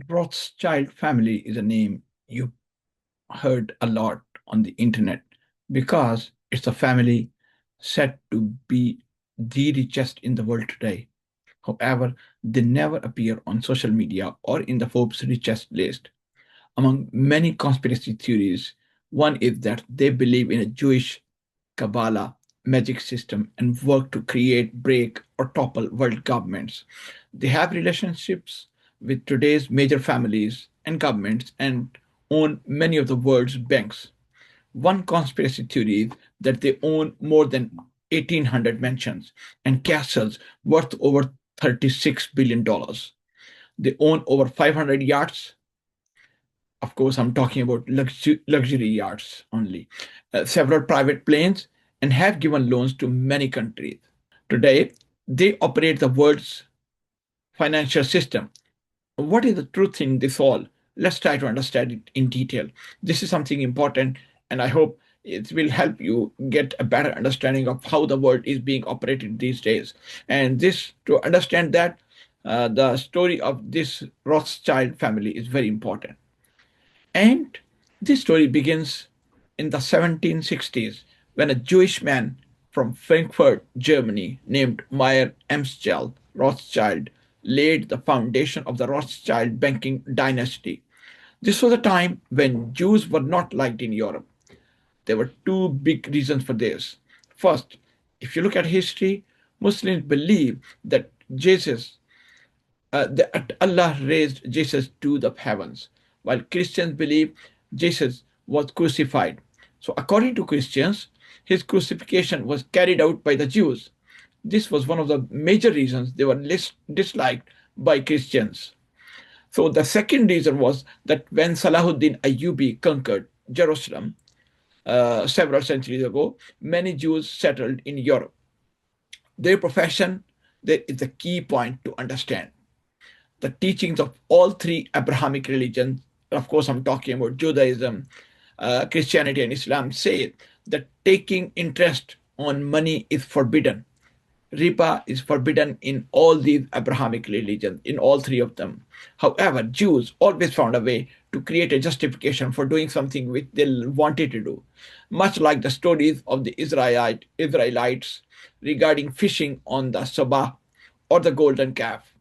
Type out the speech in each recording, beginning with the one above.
Rothschild family is a name you heard a lot on the internet because it's a family said to be the richest in the world today. However, they never appear on social media or in the Forbes richest list. Among many conspiracy theories, one is that they believe in a Jewish Kabbalah magic system and work to create, break, or topple world governments. They have relationships with today's major families and governments and own many of the world's banks. One conspiracy theory is that they own more than 1,800 mansions and castles worth over $36 billion. They own over 500 yachts. Of course, I'm talking about luxury yachts only, several private planes, and have given loans to many countries. Today, they operate the world's financial system. What is the truth in this all? Let's try to understand it in detail. This is something important, and I hope it will help you get a better understanding of how the world is being operated these days. And this, to understand that, the story of this Rothschild family is very important. And this story begins in the 1760s when a Jewish man from Frankfurt, Germany, named Mayer Amschel Rothschild laid the foundation of the Rothschild banking dynasty. This was a time when Jews were not liked in Europe. There were two big reasons for this. First, if you look at history, Muslims believe that that Allah raised Jesus to the heavens, while Christians believe Jesus was crucified. So, according to Christians, his crucifixion was carried out by the Jews. This was one of the major reasons they were disliked by Christians. So, the second reason was that when Salahuddin Ayyubi conquered Jerusalem several centuries ago, many Jews settled in Europe. Their profession there is the key point to understand. The teachings of all three Abrahamic religions, of course, I'm talking about Judaism, Christianity, and Islam, say that taking interest on money is forbidden. Riba is forbidden in all these Abrahamic religions, in all three of them. However, Jews always found a way to create a justification for doing something which they wanted to do, much like the stories of the Israelites regarding fishing on the Sabah or the golden calf.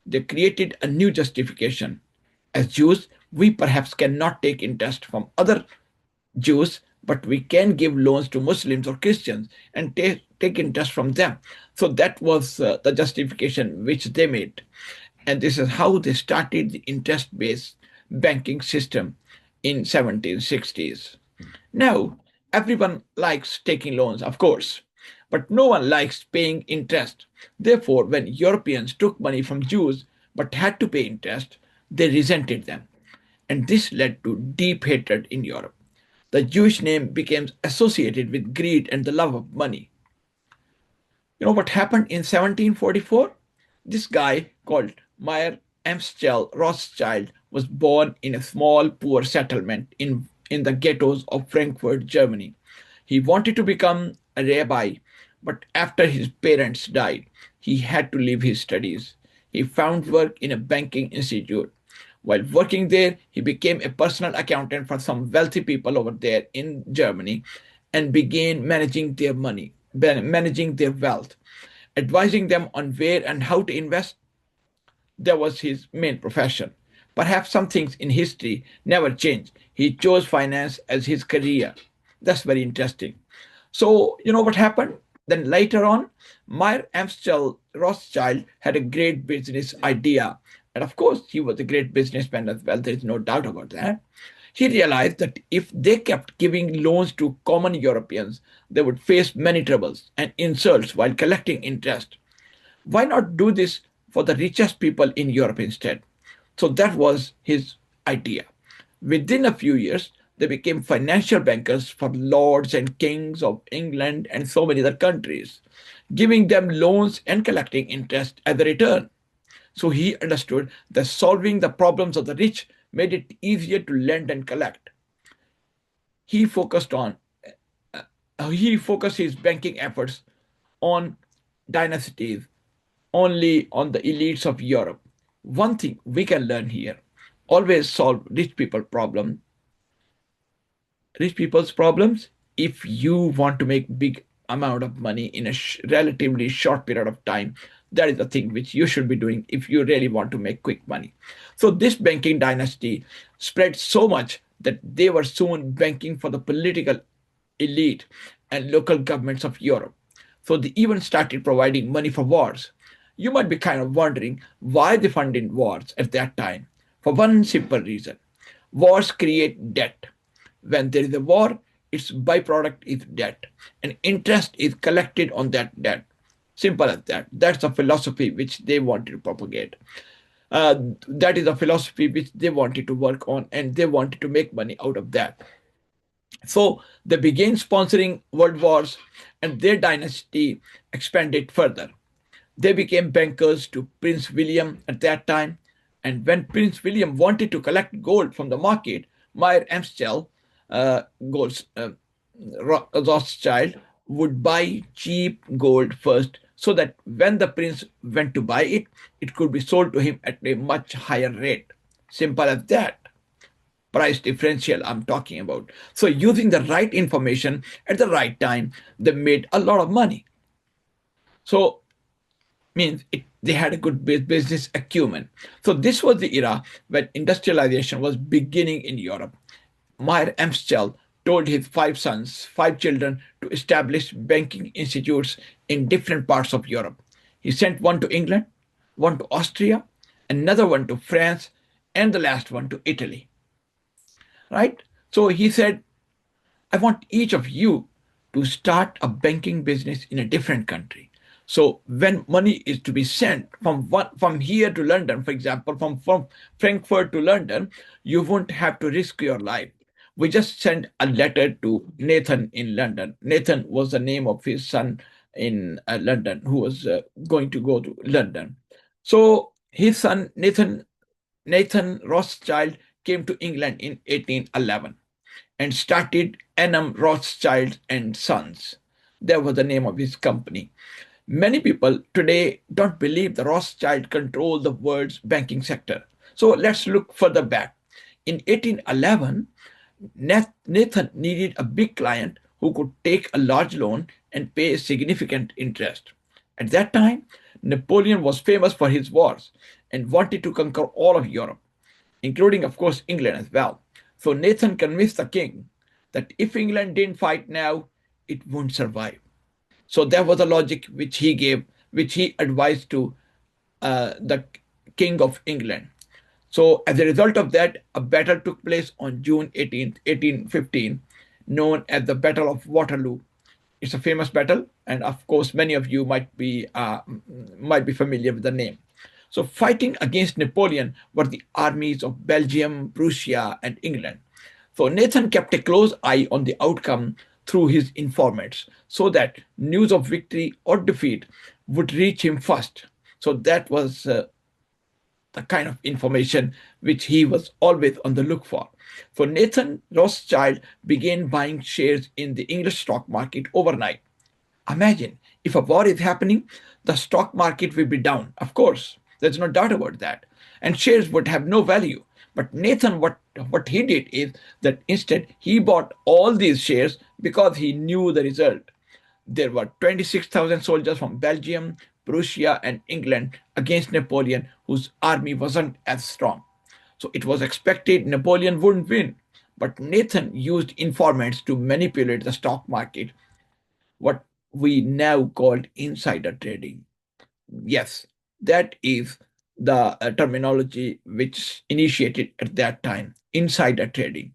They created a new justification. As Jews, we perhaps cannot take interest from other Jews, but we can give loans to Muslims or Christians and take interest from them. So that was the justification which they made. And this is how they started the interest-based banking system in 1760s. Now, everyone likes taking loans, of course, but no one likes paying interest. Therefore, when Europeans took money from Jews but had to pay interest, they resented them. And this led to deep hatred in Europe. The Jewish name became associated with greed and the love of money. You know what happened in 1744? This guy called Mayer Amschel Rothschild was born in a small poor settlement in the ghettos of Frankfurt, Germany. He wanted to become a rabbi, but after his parents died, he had to leave his studies. He found work in a banking institute. While working there, he became a personal accountant for some wealthy people over there in Germany and began managing their money, managing their wealth, advising them on where and how to invest. That was his main profession. Perhaps some things in history never change. He chose finance as his career. That's very interesting. So, you know what happened? Then later on, Mayer Amschel Rothschild had a great business idea. And of course, he was a great businessman as well. There is no doubt about that. He realized that if they kept giving loans to common Europeans, they would face many troubles and insults while collecting interest. Why not do this for the richest people in Europe instead? So that was his idea. Within a few years, they became financial bankers for lords and kings of England and so many other countries, giving them loans and collecting interest as a return. So he understood that solving the problems of the rich made it easier to lend and collect. He focused on he focused his banking efforts on dynasties, only on the elites of Europe. One thing we can learn here: always solve rich people's problems. If you want to make big amount of money in a relatively short period of time, that is the thing which you should be doing if you really want to make quick money. So this banking dynasty spread so much that they were soon banking for the political elite and local governments of Europe. So they even started providing money for wars. You might be kind of wondering why they funded wars at that time. For one simple reason: wars create debt. When there is a war, its byproduct is debt, and interest is collected on that debt. Simple as that. That's a philosophy which they wanted to propagate. That is a philosophy which they wanted to work on, and they wanted to make money out of that. So they began sponsoring world wars, and their dynasty expanded further. They became bankers to Prince William at that time. And when Prince William wanted to collect gold from the market, Mayer Amschel gold, Rothschild would buy cheap gold first, so that when the prince went to buy it, it could be sold to him at a much higher rate. Simple as that. Price differential I'm talking about. So using the right information at the right time, they made a lot of money. So means they had a good business acumen. So this was the era when industrialization was beginning in Europe. Mayer Amschel told his five children, to establish banking institutes in different parts of Europe. He sent one to England, one to Austria, another one to France, and the last one to Italy. Right? So he said, I want each of you to start a banking business in a different country. So when money is to be sent from here to London, for example, from Frankfurt to London, you won't have to risk your life. We just sent a letter to Nathan in London. Nathan was the name of his son in London, who was going to go to London. So his son Nathan Rothschild came to England in 1811 and started N.M. Rothschild and Sons. That was the name of his company. Many people today don't believe the Rothschild controlled the world's banking sector. So let's look further back. In 1811, Nathan needed a big client who could take a large loan and pay significant interest. At that time, Napoleon was famous for his wars and wanted to conquer all of Europe, including, of course, England as well. So Nathan convinced the king that if England didn't fight now, it wouldn't survive. So that was the logic which he gave, which he advised to the King of England. So as a result of that, a battle took place on June 18th, 1815, known as the Battle of Waterloo. It's a famous battle, and of course, many of you might be familiar with the name. So, fighting against Napoleon were the armies of Belgium, Prussia, and England. So, Nathan kept a close eye on the outcome through his informants so that news of victory or defeat would reach him first. So, that was the kind of information which he was always on the look for. So, Nathan Rothschild began buying shares in the English stock market overnight. Imagine if a war is happening, the stock market will be down. Of course, there's no doubt about that. And shares would have no value. But Nathan, what he did is that instead he bought all these shares because he knew the result. There were 26,000 soldiers from Belgium, Prussia, and England against Napoleon, whose army wasn't as strong. So it was expected Napoleon wouldn't win. But Nathan used informants to manipulate the stock market, what we now call insider trading. Yes, that is the terminology which initiated at that time, insider trading.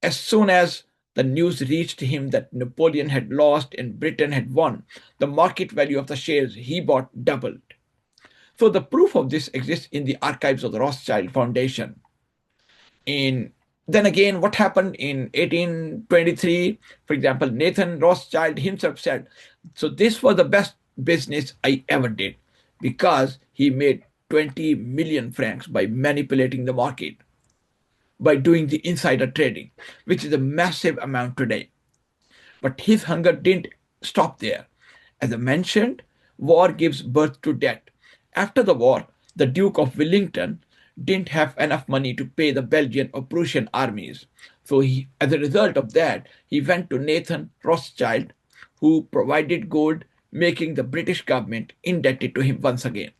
As soon as the news reached him that Napoleon had lost and Britain had won, the market value of the shares he bought doubled. So the proof of this exists in the archives of the Rothschild Foundation. In Then again, what happened in 1823, for example, Nathan Rothschild himself said, so this was the best business I ever did because he made 20 million francs by manipulating the market, by doing the insider trading, which is a massive amount today. But his hunger didn't stop there. As I mentioned, war gives birth to debt. After the war, the Duke of Wellington didn't have enough money to pay the Belgian or Prussian armies. So as a result of that, he went to Nathan Rothschild, who provided gold, making the British government indebted to him once again.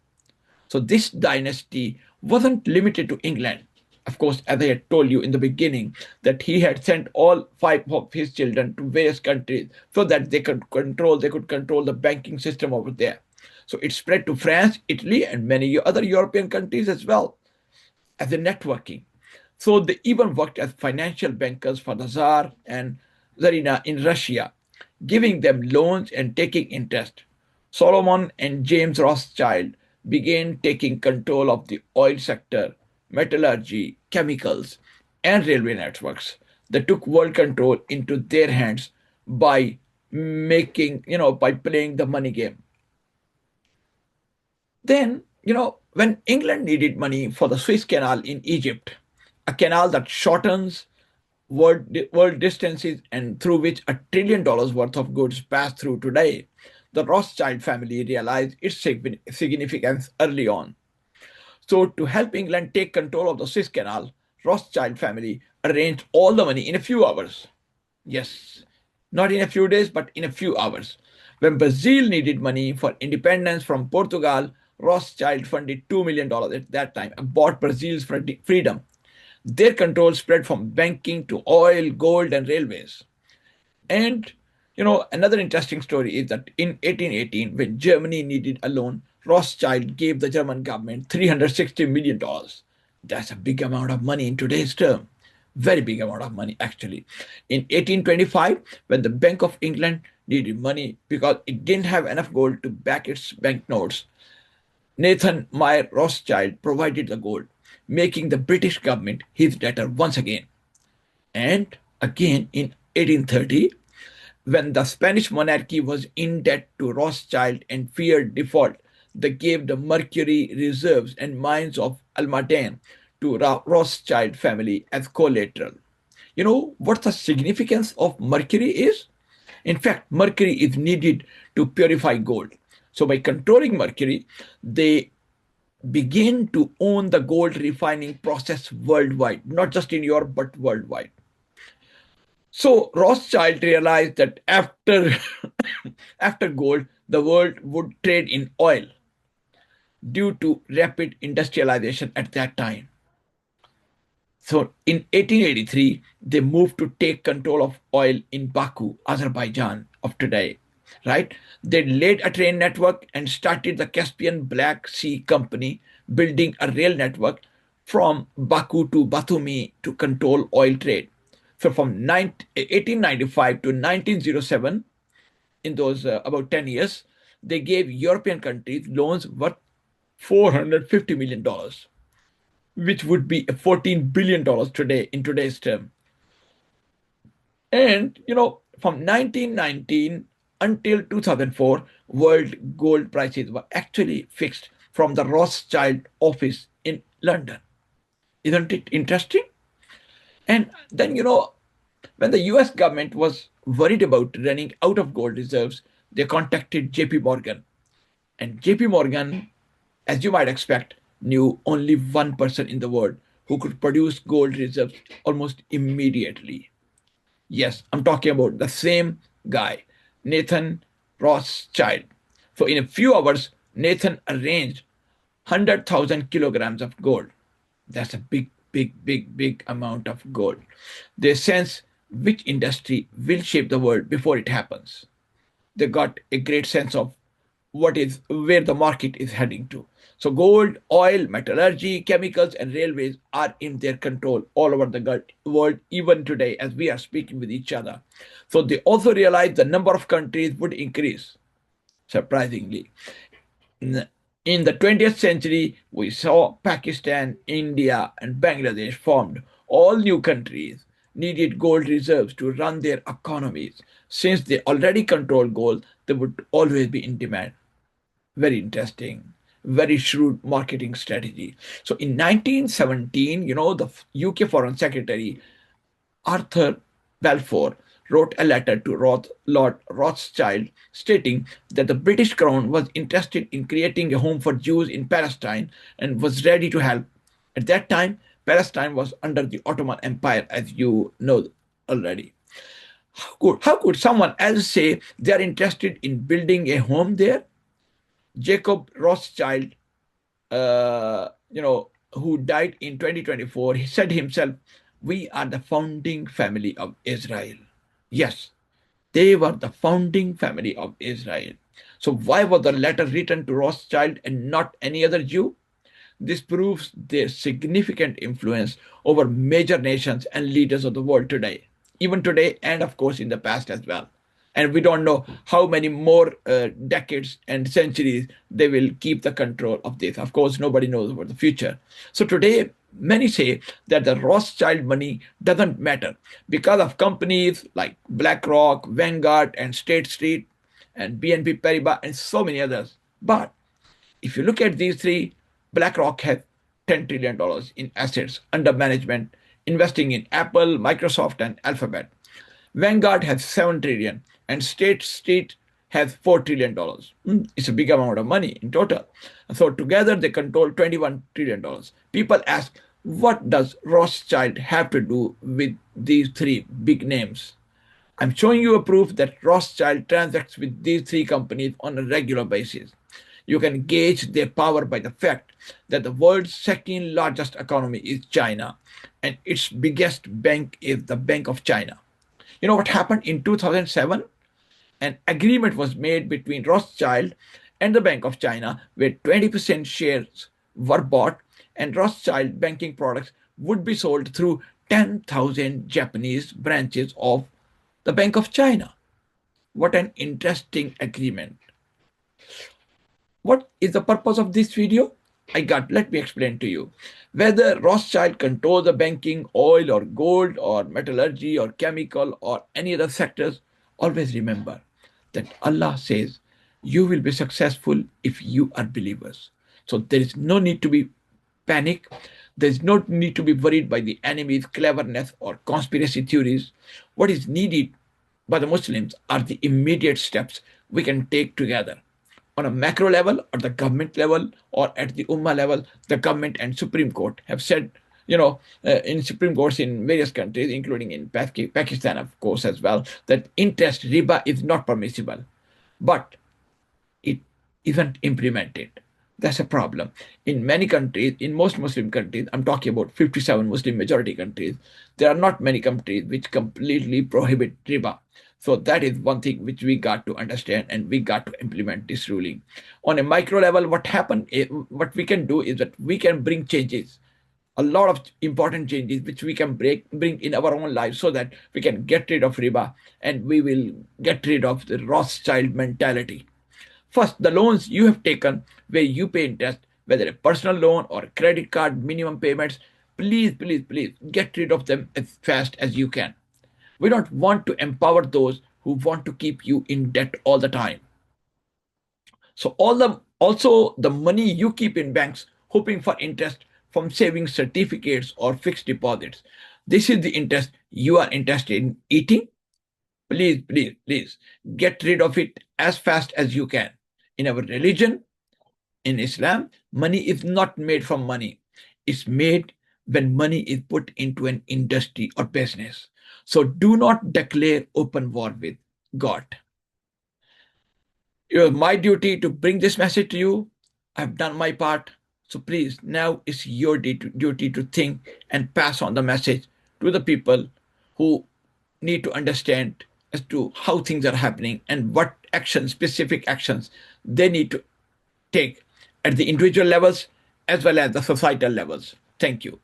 So this dynasty wasn't limited to England. Of course, as I had told you in the beginning, that he had sent all five of his children to various countries so that they could control the banking system over there. So it spread to France, Italy, and many other European countries as well as a networking. So they even worked as financial bankers for the Tsar and Tsarina in Russia, giving them loans and taking interest. Solomon and James Rothschild began taking control of the oil sector, metallurgy, chemicals, and railway networks. They took world control into their hands by by playing the money game. Then, when England needed money for the Suez Canal in Egypt, a canal that shortens world distances and through which $1 trillion worth of goods pass through today, the Rothschild family realized its significance early on. So, to help England take control of the Suez Canal, Rothschild family arranged all the money in a few hours. Yes, not in a few days, but in a few hours. When Brazil needed money for independence from Portugal, Rothschild funded $2 million at that time and bought Brazil's freedom. Their control spread from banking to oil, gold, and railways. And another interesting story is that in 1818, when Germany needed a loan, Rothschild gave the German government $360 million. That's a big amount of money in today's term. Very big amount of money, actually. In 1825, when the Bank of England needed money because it didn't have enough gold to back its banknotes, Nathan Mayer Rothschild provided the gold, making the British government his debtor once again. And again in 1830, when the Spanish monarchy was in debt to Rothschild and feared default, they gave the mercury reserves and mines of Almaden to Rothschild family as collateral. You know what the significance of mercury is? In fact, mercury is needed to purify gold. So by controlling mercury, they begin to own the gold refining process worldwide, not just in Europe, but worldwide. So Rothschild realized that after after gold, the world would trade in oil due to rapid industrialization at that time. So in 1883, they moved to take control of oil in Baku, Azerbaijan of today. Right? They laid a train network and started the Caspian Black Sea Company, building a rail network from Baku to Batumi to control oil trade. So from 1895 to 1907, in those about 10 years, they gave European countries loans worth $450 million, which would be $14 billion today in today's term. And from 1919 until 2004, world gold prices were actually fixed from the Rothschild office in London. Isn't it interesting? And then, when the US government was worried about running out of gold reserves, they contacted JP Morgan. And JP Morgan, as you might expect, knew only one person in the world who could produce gold reserves almost immediately. Yes, I'm talking about the same guy, Nathan Rothschild. So in a few hours, Nathan arranged 100,000 kilograms of gold. That's a big, big, big, big amount of gold. They sense which industry will shape the world before it happens. They got a great sense of where the market is heading to. So gold, oil, metallurgy, chemicals, and railways are in their control all over the world, even today as we are speaking with each other. So they also realized the number of countries would increase, surprisingly. In the 20th century, we saw Pakistan, India, and Bangladesh formed. All new countries needed gold reserves to run their economies. Since they already control gold, they would always be in demand. Very interesting, very shrewd marketing strategy. So in 1917, the UK Foreign Secretary Arthur Balfour wrote a letter to Lord Rothschild stating that the British Crown was interested in creating a home for Jews in Palestine and was ready to help. At that time, Palestine was under the Ottoman Empire, as you know already. How could someone else say they are interested in building a home there? Jacob Rothschild, who died in 2024, he said himself, "We are the founding family of Israel." Yes, they were the founding family of Israel. So why was the letter written to Rothschild and not any other Jew? This proves their significant influence over major nations and leaders of the world today, even today, and of course in the past as well. And we don't know how many more decades and centuries they will keep the control of this. Of course, nobody knows about the future. So today, many say that the Rothschild money doesn't matter because of companies like BlackRock, Vanguard, and State Street, and BNP Paribas, and so many others. But if you look at these three, BlackRock has $10 trillion in assets under management, investing in Apple, Microsoft, and Alphabet. Vanguard has 7 trillion and State Street has $4 trillion. It's a big amount of money in total. So together they control $21 trillion. People ask, what does Rothschild have to do with these three big names? I'm showing you a proof that Rothschild transacts with these three companies on a regular basis. You can gauge their power by the fact that the world's second largest economy is China, and its biggest bank is the Bank of China. You know what happened in 2007? An agreement was made between Rothschild and the Bank of China where 20% shares were bought and Rothschild banking products would be sold through 10,000 Japanese branches of the Bank of China. What an interesting agreement. What is the purpose of this video? Let me explain to you. Whether Rothschild controls the banking, oil or gold or metallurgy or chemical or any other sectors, always remember that Allah says you will be successful if you are believers. So there is no need to be panic. There is no need to be worried by the enemy's cleverness or conspiracy theories. What is needed by the Muslims are the immediate steps we can take together on a macro level, or the government level, or at the Ummah level. The government and Supreme Court have said, in Supreme Courts in various countries, including in Pakistan, of course, as well, that interest riba is not permissible. But it isn't implemented. That's a problem. In many countries, in most Muslim countries, I'm talking about 57 Muslim majority countries, there are not many countries which completely prohibit riba. So that is one thing which we got to understand, and we got to implement this ruling. On a micro level, what we can do is that we can bring changes, a lot of important changes which we can bring in our own lives so that we can get rid of riba and we will get rid of the Rothschild mentality. First, the loans you have taken where you pay interest, whether a personal loan or a credit card minimum payments, please, please, please get rid of them as fast as you can. We don't want to empower those who want to keep you in debt all the time. So also the money you keep in banks hoping for interest from savings certificates or fixed deposits. This is the interest you are interested in eating. Please, please, please get rid of it as fast as you can. In our religion, in Islam, money is not made from money. It's made when money is put into an industry or business. So do not declare open war with God. It was my duty to bring this message to you. I've done my part. So please, now it's your duty to think and pass on the message to the people who need to understand as to how things are happening and what actions, specific actions, they need to take at the individual levels as well as the societal levels. Thank you.